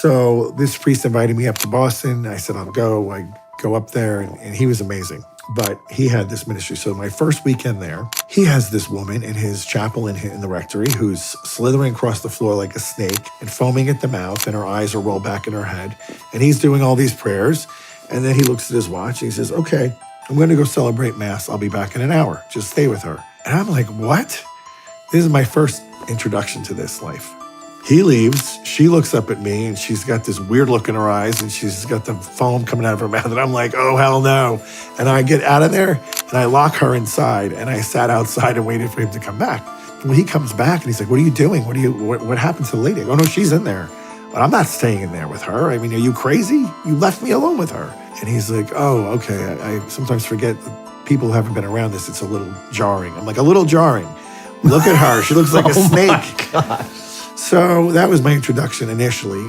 So this priest invited me up to Boston. I said, I'll go. I go up there, and he was amazing. But he had this ministry. So my first weekend there, he has this woman in his chapel in the rectory who's slithering across the floor like a snake and foaming at the mouth, and her eyes are rolled back in her head. And he's doing all these prayers. And then he looks at his watch and he says, okay, I'm going to go celebrate Mass. I'll be back in an hour. Just stay with her. And I'm like, what? This is my first introduction to this life. He leaves. She looks up at me, and she's got this weird look in her eyes, and she's got the foam coming out of her mouth. And I'm like, oh, hell no. And I get out of there, and I lock her inside, and I sat outside and waited for him to come back. When he comes back, and he's like, what are you doing? What happened to the lady? I go, no, she's in there. But I'm not staying in there with her. I mean, are you crazy? You left me alone with her. And he's like, oh, okay. I sometimes forget that people who haven't been around this. It's a little jarring. I'm like, a little jarring. Look at her. She looks like a snake. Oh my gosh. So that was my introduction initially.